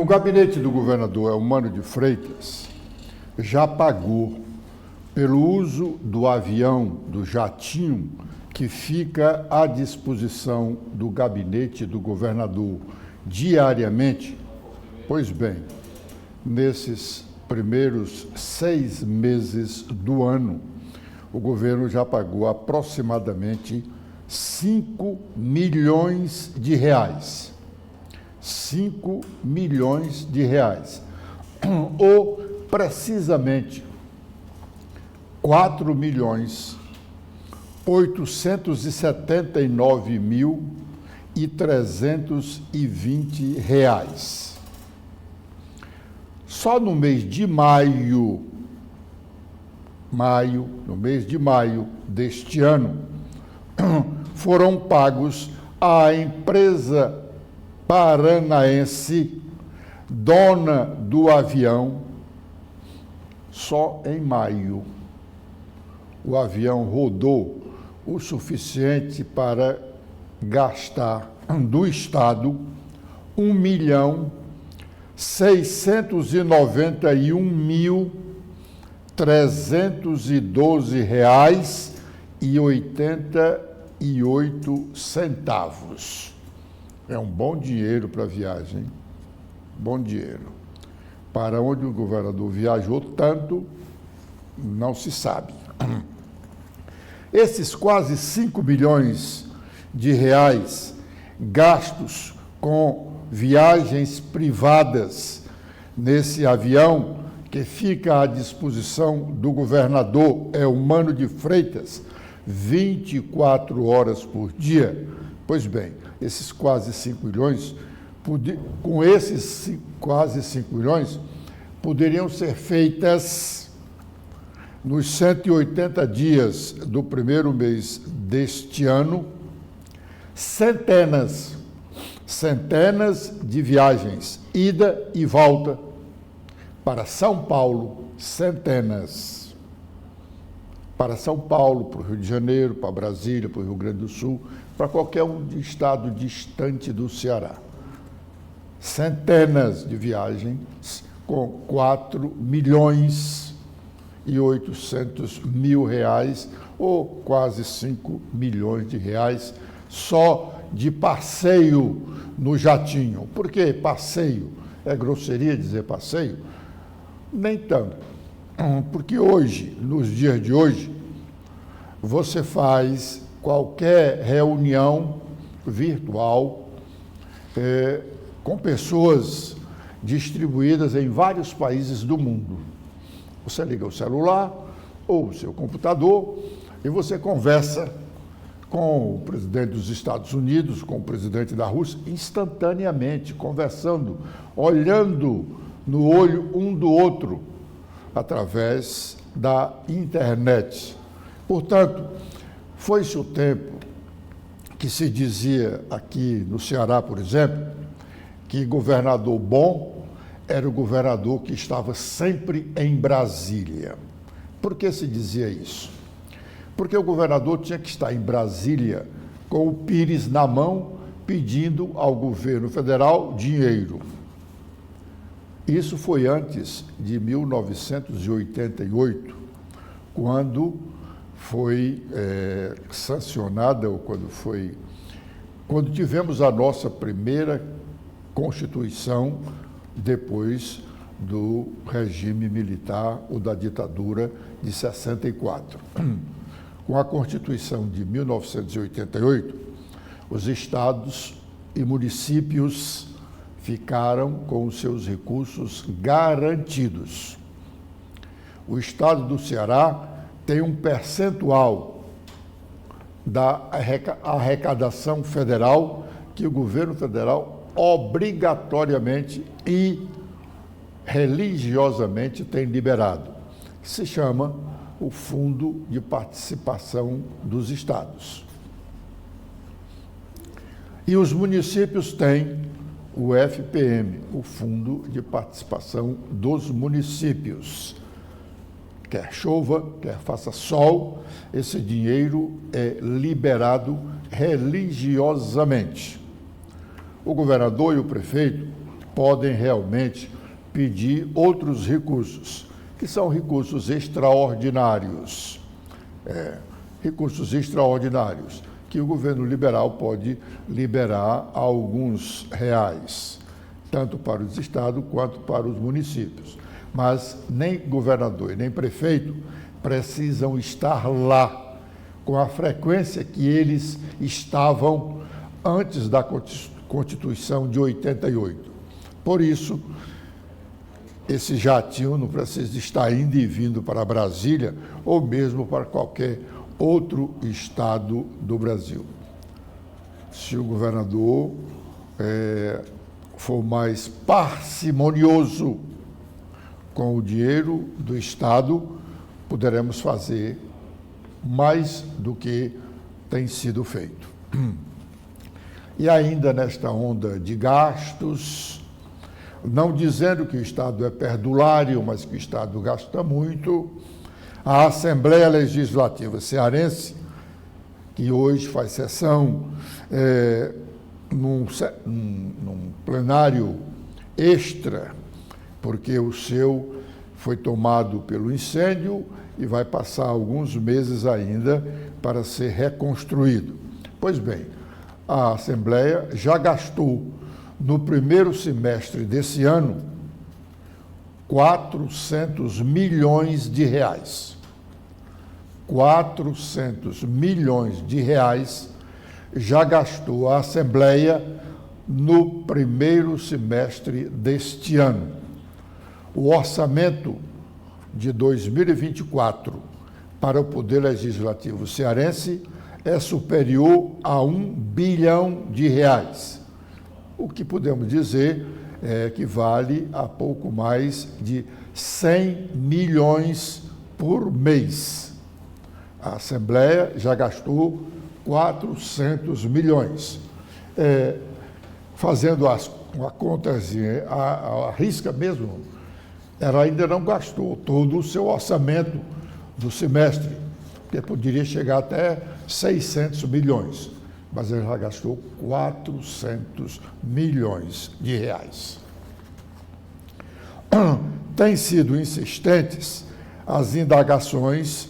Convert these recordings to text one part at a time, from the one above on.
O gabinete do governador Eumano de Freitas já pagou pelo uso do avião, do jatinho, que fica à disposição do gabinete do governador diariamente. Pois bem, nesses primeiros 6 meses do ano, o governo já pagou aproximadamente 5 milhões de reais. 5 milhões de reais. Ou, precisamente, 4 milhões 879 mil e 320 reais. Só no mês de maio, no mês de maio deste ano, foram pagos à empresa paranaense, dona do avião, só em maio. O avião rodou o suficiente para gastar do Estado R$1.691.312,88. É um bom dinheiro para a viagem, bom dinheiro. Para onde o governador viajou tanto, não se sabe. Esses quase 5 milhões de reais gastos com viagens privadas nesse avião que fica à disposição do governador Eumano de Freitas 24 horas por dia. Pois bem, esses quase 5 milhões, com esses quase 5 milhões, poderiam ser feitas nos 180 dias do primeiro mês deste ano, centenas de viagens, ida e volta para São Paulo, centenas. Para São Paulo, para o Rio de Janeiro, para Brasília, para o Rio Grande do Sul, para qualquer estado distante do Ceará. Centenas de viagens com 4 milhões e 800 mil reais, ou quase 5 milhões de reais, só de passeio no jatinho. Por que passeio? É grosseria dizer passeio? Nem tanto. Porque hoje, nos dias de hoje, você faz qualquer reunião virtual com pessoas distribuídas em vários países do mundo. Você liga o celular ou o seu computador e você conversa com o presidente dos Estados Unidos, com o presidente da Rússia, instantaneamente, conversando, olhando no olho um do outro, através da internet. Portanto, foi-se o tempo que se dizia aqui no Ceará, por exemplo, que governador bom era o governador que estava sempre em Brasília. Por que se dizia isso? Porque o governador tinha que estar em Brasília com o pires na mão, pedindo ao governo federal dinheiro. Isso foi antes de 1988, quando foi sancionada, ou quando tivemos a nossa primeira Constituição depois do regime militar ou da ditadura de 64. Com a Constituição de 1988, os estados e municípios ficaram com os seus recursos garantidos. O estado do Ceará tem um percentual da arrecadação federal que o governo federal obrigatoriamente e religiosamente tem liberado, que se chama o Fundo de Participação dos Estados. E os municípios têm o FPM, o Fundo de Participação dos Municípios. Quer chova, quer faça sol, esse dinheiro é liberado religiosamente. O governador e o prefeito podem realmente pedir outros recursos, que são recursos extraordinários. Recursos extraordinários, que o governo liberal pode liberar alguns reais, tanto para os estados quanto para os municípios. Mas nem governador e nem prefeito precisam estar lá com a frequência que eles estavam antes da Constituição de 88. Por isso, esse jatinho não precisa estar indo e vindo para Brasília ou mesmo para qualquer outro estado do Brasil. Se o governador for mais parcimonioso com o dinheiro do estado, poderemos fazer mais do que tem sido feito. E ainda nesta onda de gastos, não dizendo que o estado é perdulário, mas que o estado gasta muito, a Assembleia Legislativa Cearense, que hoje faz sessão num plenário extra, porque o seu foi tomado pelo incêndio e vai passar alguns meses ainda para ser reconstruído. Pois bem, a Assembleia já gastou no primeiro semestre desse ano 400 milhões de reais. 400 milhões de reais já gastou a Assembleia no primeiro semestre deste ano. O orçamento de 2024 para o Poder Legislativo cearense é superior a 1 bilhão de reais. O que podemos dizer equivale a pouco mais de 100 milhões por mês. A Assembleia já gastou 400 milhões. Fazendo uma contazinha, a risca mesmo, ela ainda não gastou todo o seu orçamento do semestre, que poderia chegar até 600 milhões. Mas ele já gastou 400 milhões de reais. Têm sido insistentes as indagações,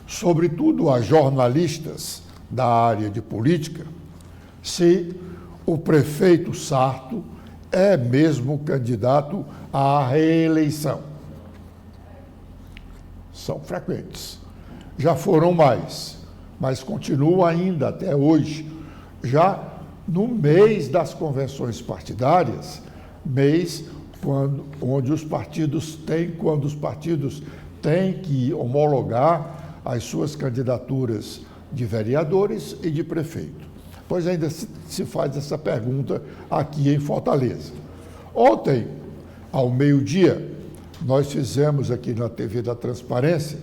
sobretudo a jornalistas da área de política, se o prefeito Sarto é mesmo candidato à reeleição. São frequentes. Já foram mais, mas continuam ainda até hoje, já no mês das convenções partidárias, mês quando os partidos têm que homologar as suas candidaturas de vereadores e de prefeito. Pois ainda se faz essa pergunta aqui em Fortaleza. Ontem, ao meio-dia, nós fizemos aqui na TV da Transparência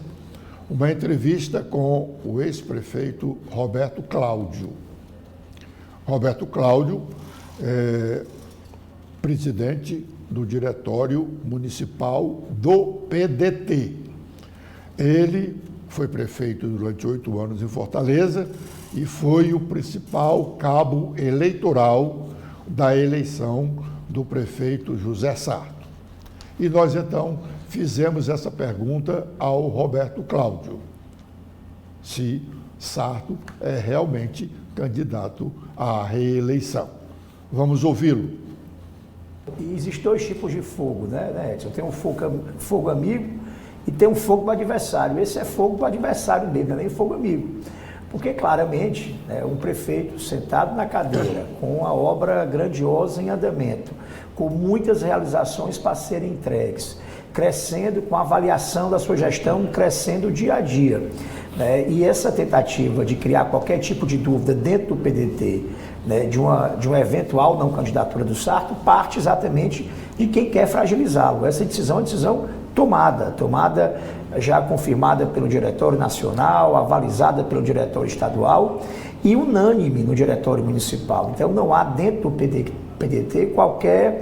uma entrevista com o ex-prefeito Roberto Cláudio. Roberto Cláudio é presidente do Diretório Municipal do PDT. Ele foi prefeito durante 8 anos em Fortaleza e foi o principal cabo eleitoral da eleição do prefeito José Sarto. E nós, então, fizemos essa pergunta ao Roberto Cláudio, se Sarto é realmente candidato à reeleição. Vamos ouvi-lo. E existem 2 tipos de fogo, né, Edson? Tem um fogo amigo e tem um fogo para o adversário. Esse é fogo para o adversário mesmo, não é nem fogo amigo. Porque, claramente, um prefeito sentado na cadeira, com uma obra grandiosa em andamento, com muitas realizações para serem entregues, crescendo com a avaliação da sua gestão, crescendo dia a dia. E essa tentativa de criar qualquer tipo de dúvida dentro do PDT, de uma eventual não candidatura do Sarto, parte exatamente de quem quer fragilizá-lo. Essa decisão é uma decisão tomada já confirmada pelo Diretório Nacional, avalizada pelo Diretório Estadual e unânime no Diretório Municipal. Então não há dentro do PDT qualquer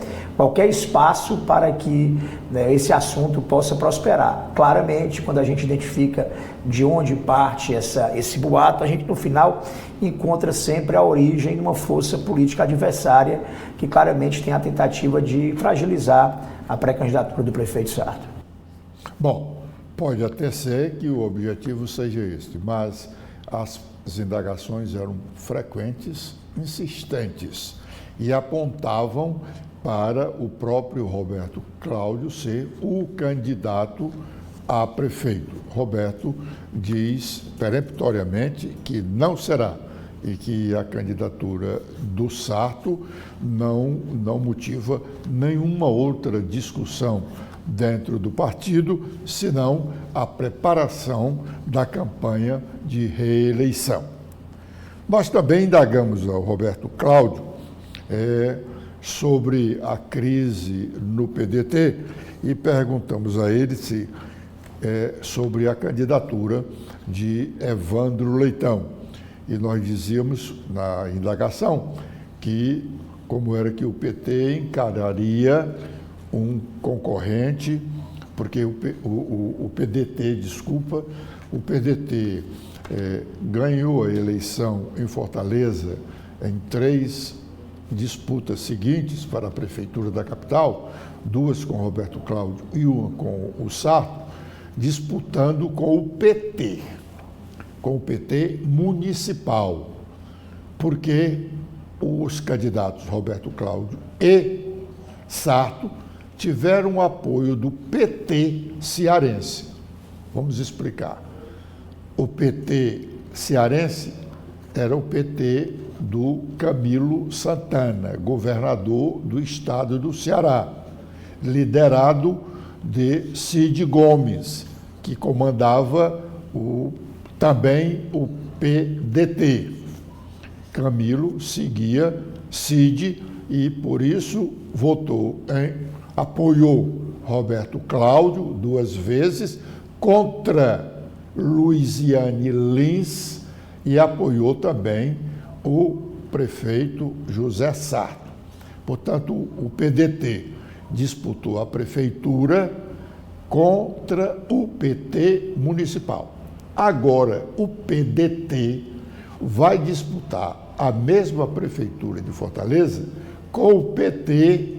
espaço para que, né, esse assunto possa prosperar. Claramente, quando a gente identifica de onde parte esse boato, a gente no final encontra sempre a origem de uma força política adversária que claramente tem a tentativa de fragilizar a pré-candidatura do prefeito Sarto. Bom, pode até ser que o objetivo seja este, mas as indagações eram frequentes, insistentes, e apontavam para o próprio Roberto Cláudio ser o candidato a prefeito. Roberto diz peremptoriamente que não será e que a candidatura do Sarto não motiva nenhuma outra discussão dentro do partido, senão a preparação da campanha de reeleição. Nós também indagamos ao Roberto Cláudio sobre a crise no PDT e perguntamos a ele sobre a candidatura de Evandro Leitão. E nós dizíamos na indagação que como era que o PT encararia um concorrente, porque o PDT ganhou a eleição em Fortaleza em 3 disputas seguintes para a prefeitura da capital, 2 com Roberto Cláudio e 1 com o Sarto, disputando com o PT municipal, porque os candidatos Roberto Cláudio e Sarto tiveram o apoio do PT cearense. Vamos explicar. O PT cearense era o PT do Camilo Santana, governador do estado do Ceará, liderado de Cid Gomes, que comandava também o PDT. Camilo seguia Cid e, por isso, apoiou Roberto Cláudio 2 vezes contra Luiziane Lins e apoiou também o prefeito José Sarto. Portanto, o PDT disputou a prefeitura contra o PT municipal. Agora, o PDT vai disputar a mesma prefeitura de Fortaleza com o PT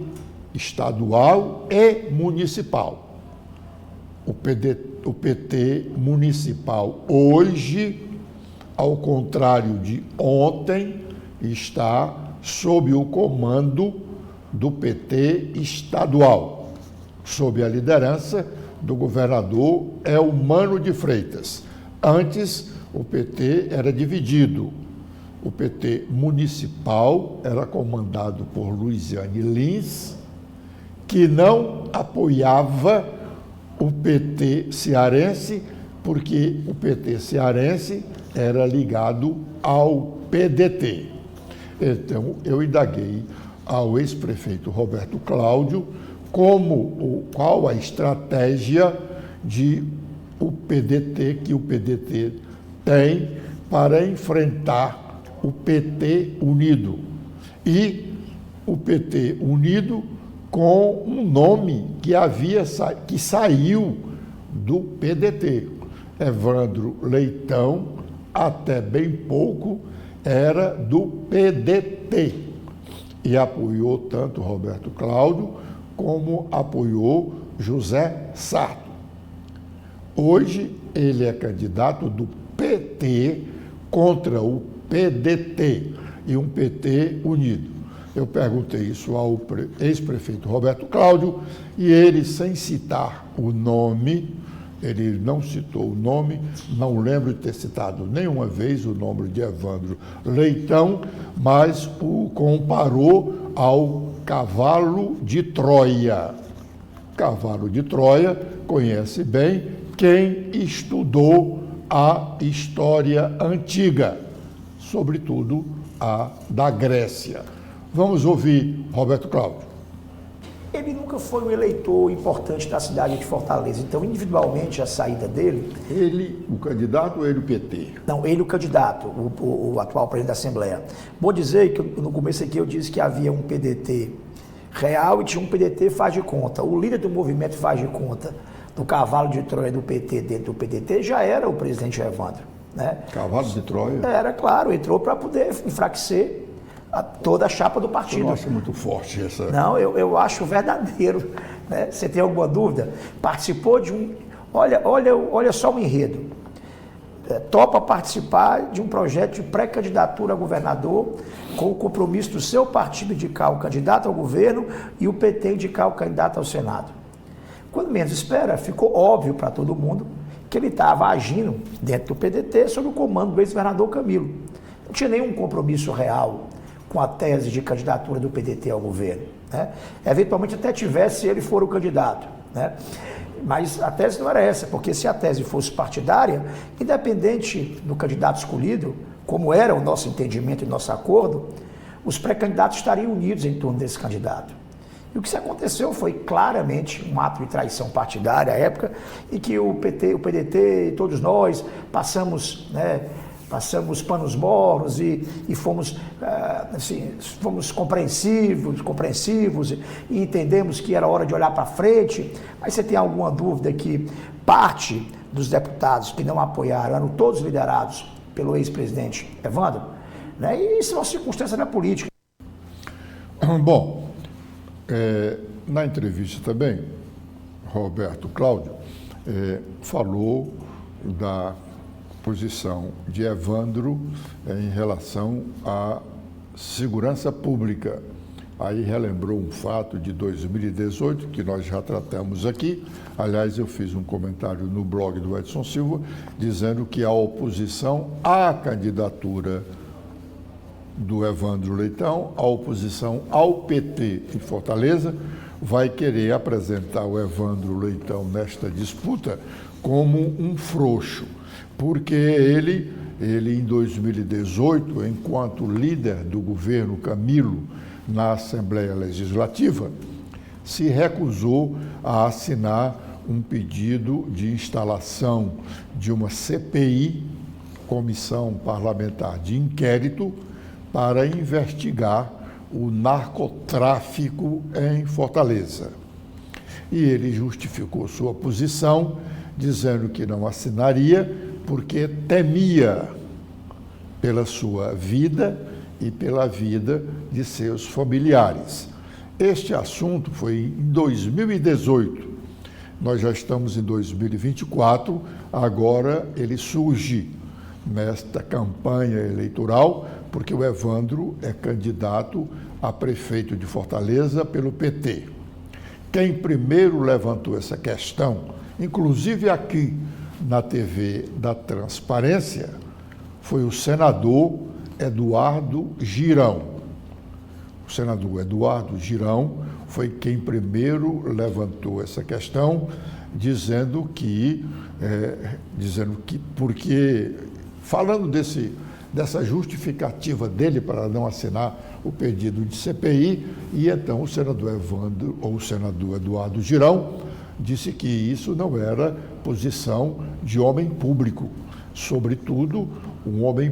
estadual e municipal. O PT municipal hoje, ao contrário de ontem, está sob o comando do PT estadual, sob a liderança do governador Elmano de Freitas. Antes, o PT era dividido. O PT municipal era comandado por Luiziane Lins, que não apoiava o PT cearense, porque o PT cearense era ligado ao PDT. Então, eu indaguei ao ex-prefeito Roberto Cláudio qual a estratégia que o PDT tem para enfrentar o PT unido. E o PT unido com um nome que saiu do PDT. Evandro Leitão, até bem pouco, era do PDT e apoiou tanto Roberto Cláudio como apoiou José Sarto. Hoje ele é candidato do PT contra o PDT e um PT unido. Eu perguntei isso ao ex-prefeito Roberto Cláudio e ele, sem citar o nome, ele não citou o nome, não lembro de ter citado nenhuma vez o nome de Evandro Leitão, mas o comparou ao cavalo de Troia. Cavalo de Troia conhece bem quem estudou a história antiga, sobretudo a da Grécia. Vamos ouvir Roberto Cláudio. Ele nunca foi um eleitor importante da cidade de Fortaleza. Então, individualmente, a saída dele... Ele, o candidato, ou ele o PT? Não, ele o candidato, o atual presidente da Assembleia. Vou dizer que no começo aqui eu disse que havia um PDT real e tinha um PDT faz de conta. O líder do movimento faz de conta do cavalo de Troia do PT dentro do PDT já era o presidente Evandro. Né? Cavalo de Troia? Era, claro, entrou para poder enfraquecer toda a chapa do partido. Eu não acho muito forte essa... Não, eu acho verdadeiro. Né? Você tem alguma dúvida? Participou de um... Olha só o enredo. Topa participar de um projeto de pré-candidatura a governador com o compromisso do seu partido indicar o candidato ao governo e o PT indicar o candidato ao Senado. Quando menos espera, ficou óbvio para todo mundo que ele estava agindo dentro do PDT sob o comando do ex-governador Camilo. Não tinha nenhum compromisso real com a tese de candidatura do PDT ao governo. Né? Eventualmente até tivesse se ele for o candidato. Né? Mas a tese não era essa, porque se a tese fosse partidária, independente do candidato escolhido, como era o nosso entendimento e nosso acordo, os pré-candidatos estariam unidos em torno desse candidato. E o que aconteceu foi claramente um ato de traição partidária à época, em que o PT, o PDT e todos nós passamos panos mornos e fomos, fomos compreensivos e entendemos que era hora de olhar para frente. Mas você tem alguma dúvida que parte dos deputados que não apoiaram eram todos liderados pelo ex-presidente Evandro? Né? E isso é uma circunstância da política. Bom, na entrevista também, Roberto Cláudio falou da posição de Evandro em relação à segurança pública. Aí relembrou um fato de 2018, que nós já tratamos aqui. Aliás, eu fiz um comentário no blog do Edson Silva, dizendo que a oposição à candidatura do Evandro Leitão, a oposição ao PT em Fortaleza, vai querer apresentar o Evandro Leitão nesta disputa como um frouxo, porque ele em 2018, enquanto líder do governo Camilo na Assembleia Legislativa, se recusou a assinar um pedido de instalação de uma CPI, Comissão Parlamentar de Inquérito, para investigar o narcotráfico em Fortaleza. E ele justificou sua posição, dizendo que não assinaria porque temia pela sua vida e pela vida de seus familiares. Este assunto foi em 2018. Nós já estamos em 2024, agora ele surge nesta campanha eleitoral, porque o Evandro é candidato a prefeito de Fortaleza pelo PT. Quem primeiro levantou essa questão, inclusive aqui na TV da Transparência, foi o senador Eduardo Girão. O senador Eduardo Girão foi quem primeiro levantou essa questão, dizendo que porque, falando dessa justificativa dele para não assinar o pedido de CPI, e então o senador Evandro, ou o senador Eduardo Girão, disse que isso não era posição de homem público, sobretudo um homem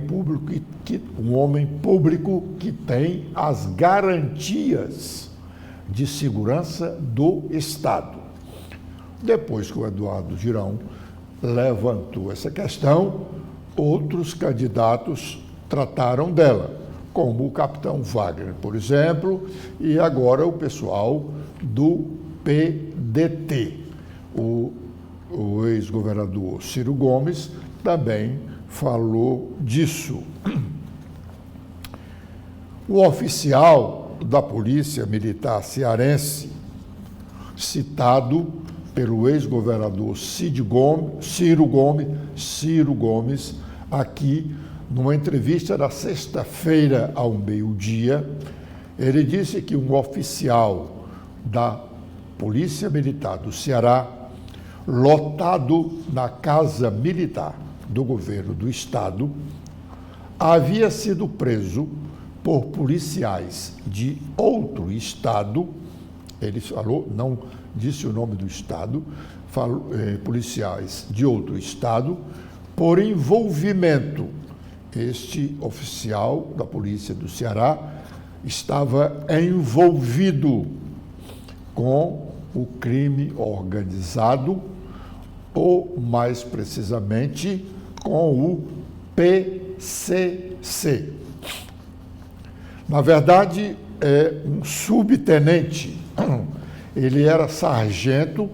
público que tem as garantias de segurança do Estado. Depois que o Eduardo Girão levantou essa questão, outros candidatos trataram dela, como o capitão Wagner, por exemplo, e agora o pessoal do PDT. O ex-governador Ciro Gomes também falou disso. O oficial da Polícia Militar cearense, citado pelo ex-governador Ciro Gomes, aqui numa entrevista da sexta-feira ao meio-dia, ele disse que um oficial da Polícia Militar do Ceará, lotado na Casa Militar do governo do Estado, havia sido preso por policiais de outro estado ele falou, não disse o nome do estado, policiais de outro estado, por envolvimento. Este oficial da polícia do Ceará estava envolvido com o crime organizado, ou mais precisamente com o PCC. Na verdade, é um subtenente. Ele era sargento,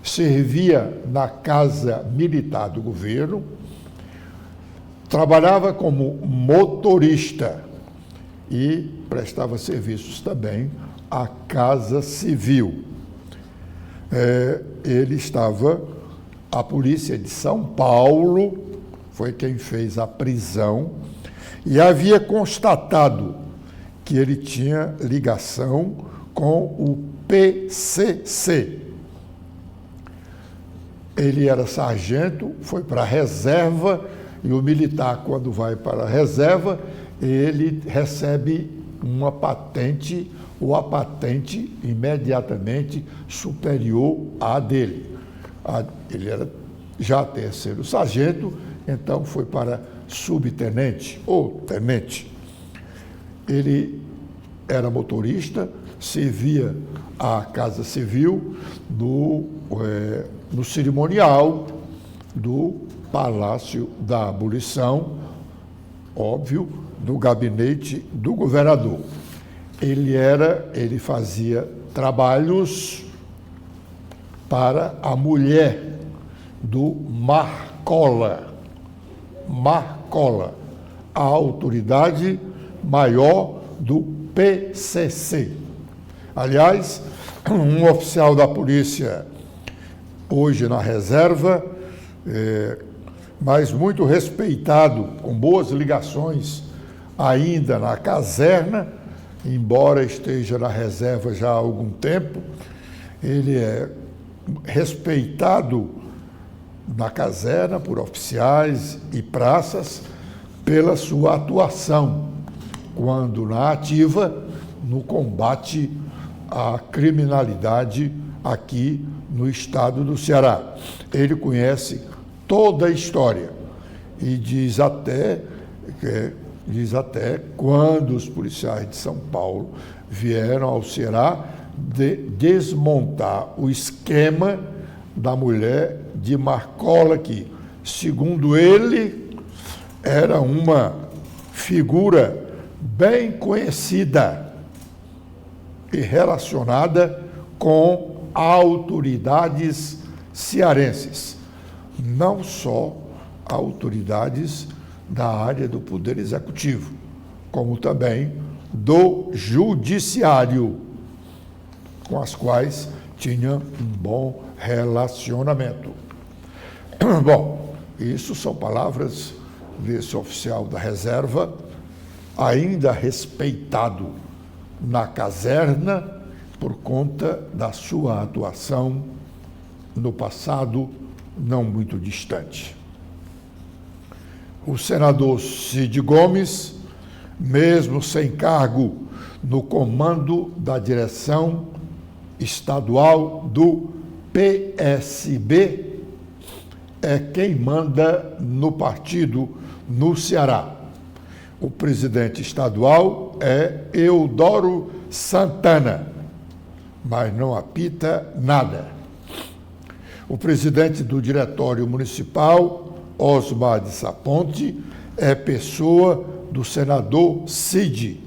servia na Casa Militar do governo, trabalhava como motorista e prestava serviços também à Casa Civil. A polícia de São Paulo foi quem fez a prisão e havia constatado que ele tinha ligação com o PCC. Ele era sargento, foi para a reserva, e o militar, quando vai para a reserva, ele recebe uma patente, ou a patente imediatamente superior à dele. Ele era já terceiro sargento, então foi para subtenente ou tenente. Ele era motorista, servia à Casa Civil no cerimonial do Palácio da Abolição, óbvio, do gabinete do governador. Ele fazia trabalhos para a mulher do Marcola, a autoridade maior do PCC. Aliás, um oficial da polícia, hoje na reserva, mas muito respeitado, com boas ligações ainda na caserna, embora esteja na reserva já há algum tempo, ele é respeitado na caserna por oficiais e praças pela sua atuação, quando na ativa, no combate à criminalidade aqui no estado do Ceará. Ele conhece toda a história e diz até quando os policiais de São Paulo vieram ao Ceará desmontar o esquema da mulher de Marcola, que, segundo ele, era uma figura bem conhecida e relacionada com autoridades cearenses, não só autoridades da área do Poder Executivo, como também do Judiciário, com as quais tinha um bom relacionamento. Bom, isso são palavras desse oficial da reserva, ainda respeitado na caserna por conta da sua atuação no passado não muito distante. O senador Cid Gomes, mesmo sem cargo no comando da direção estadual do PSB, é quem manda no partido no Ceará. O presidente estadual é Eudoro Santana, mas não apita nada. O presidente do diretório municipal, Osmar de Saponte, é pessoa do senador Cid,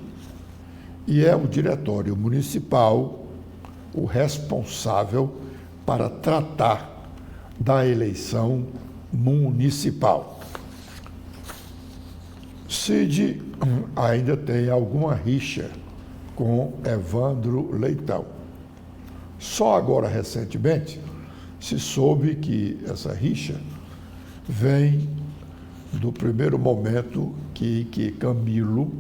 e é o diretório municipal o responsável para tratar da eleição municipal. Cid ainda tem alguma rixa com Evandro Leitão. Só agora, recentemente, se soube que essa rixa vem do primeiro momento que Camilo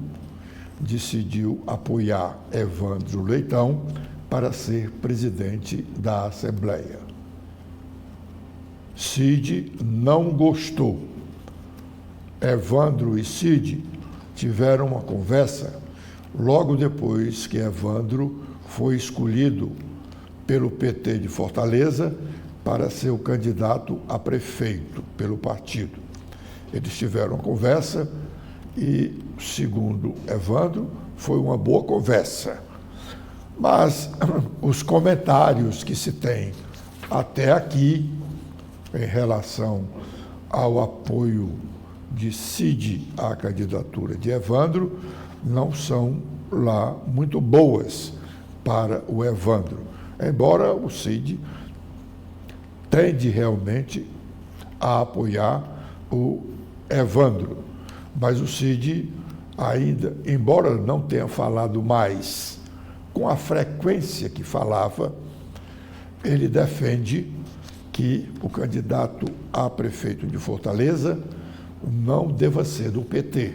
decidiu apoiar Evandro Leitão para ser presidente da Assembleia. Cid não gostou. Evandro e Cid tiveram uma conversa logo depois que Evandro foi escolhido pelo PT de Fortaleza para ser o candidato a prefeito pelo partido. Eles tiveram uma conversa e, segundo Evandro, foi uma boa conversa. Mas os comentários que se tem até aqui em relação ao apoio de Cid à candidatura de Evandro não são lá muito boas para o Evandro, embora o Cid tende realmente a apoiar o Evandro, mas o Cid ainda, embora não tenha falado mais com a frequência que falava, ele defende que o candidato a prefeito de Fortaleza não deva ser do PT,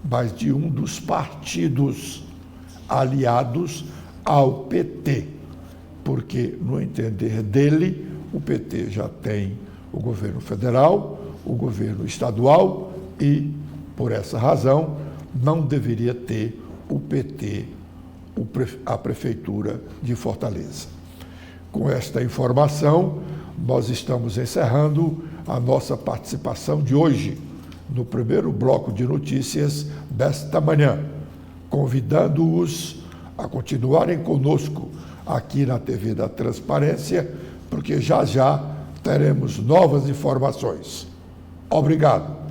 mas de um dos partidos aliados ao PT, porque, no entender dele, o PT já tem o governo federal, o governo estadual e, por essa razão, não deveria ter o PT a prefeitura de Fortaleza. Com esta informação, nós estamos encerrando a nossa participação de hoje no primeiro bloco de notícias desta manhã, convidando-os a continuarem conosco aqui na TV da Transparência, porque já já teremos novas informações. Obrigado.